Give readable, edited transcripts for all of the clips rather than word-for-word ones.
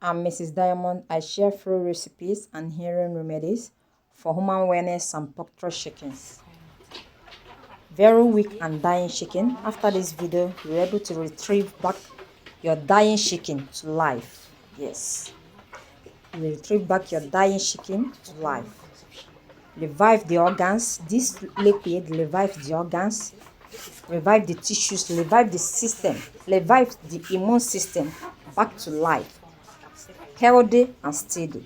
I'm Mrs. Diamond. I share free recipes and healing remedies for human wellness and poultry chickens. Very weak and dying chicken. After this video, you're able to retrieve back your dying chicken to life. Yes. You retrieve back your dying chicken to life. Revive the organs. This liquid revives the organs, revive the tissues, revive the system, revive the immune system back to life, healthy and steady.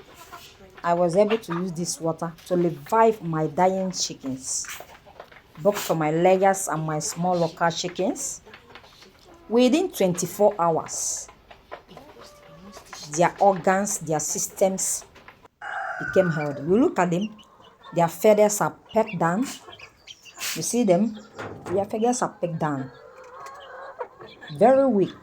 I was able to use this water to revive my dying chickens, both for my layers and my small local chickens. Within 24 hours, their organs, their systems became healthy. You look at them, their feathers are pecked down. You see them? Their feathers are pecked down. Very weak.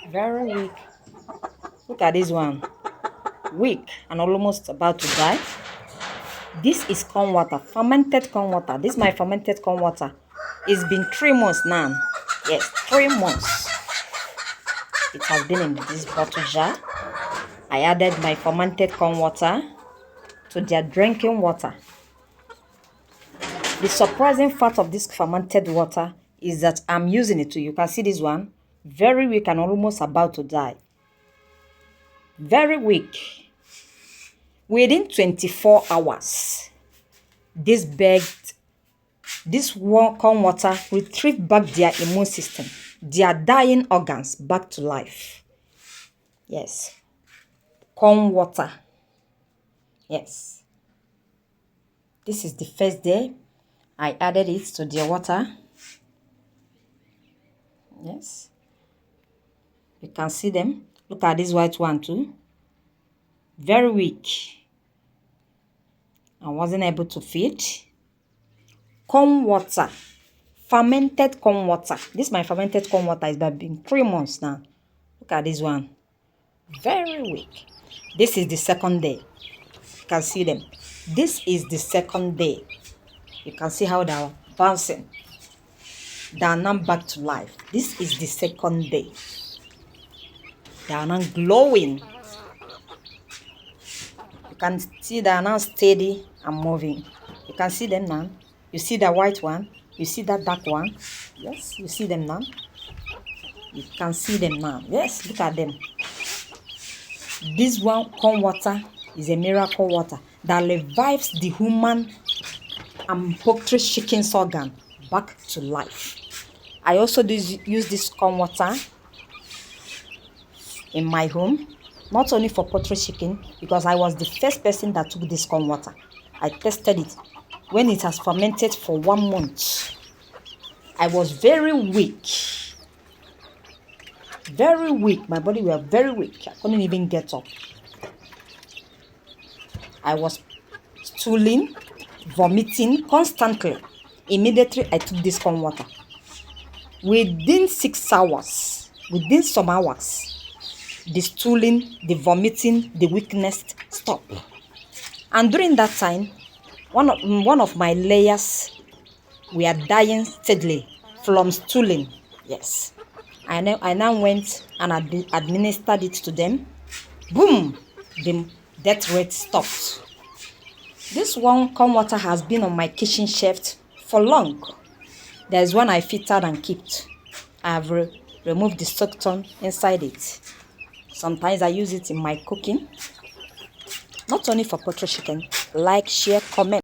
Very weak. Look at this one. Weak and almost about to die. This is corn water, fermented corn water. This is my fermented corn water. It's been 3 months now. Yes, 3 months. It has been in this bottle jar. I added my fermented corn water to their drinking water. The surprising fact of this fermented water is that I'm using it too. You can see this one. Very weak and almost about to die. Very weak. Within 24 hours, this corn water retrieved back their immune system, their dying organs back to life. Yes. Corn water. Yes. This is the first day I added it to their water. Yes. You can see them. Look at this white one too. Very weak. I wasn't able to feed. Corn water. Fermented corn water. This is my fermented corn water. It's been 3 months now. Look at this one. Very weak. This is the second day. You can see them. This is the second day. You can see how they are bouncing. They are now back to life. This is the second day. They are now glowing. You can see they are now steady and moving. You can see them now. You see the white one. You see that dark one. Yes, you see them now. You can see them now. Yes, look at them. This one, corn water, is a miracle water that revives the human and poultry chicken's organ back to life. I also use this corn water in my home, not only for poultry chicken, because I was the first person that took this corn water. I tested it. When it has fermented for 1 month, I was very weak. Very weak. My body was very weak. I couldn't even get up. I was stooling, vomiting constantly. Immediately, I took this corn water. Within 6 hours, within some hours, the stooling, the vomiting, the weakness stopped. And during that time, one of my layers were dying steadily from stooling. Yes. I now went and administered it to them. Boom! The death rate stopped. This one corn water has been on my kitchen shelf for long. There's one I filtered and kept. I have removed the stockton inside it. Sometimes I use it in my cooking. Not only for poultry chicken. Like, share, comment.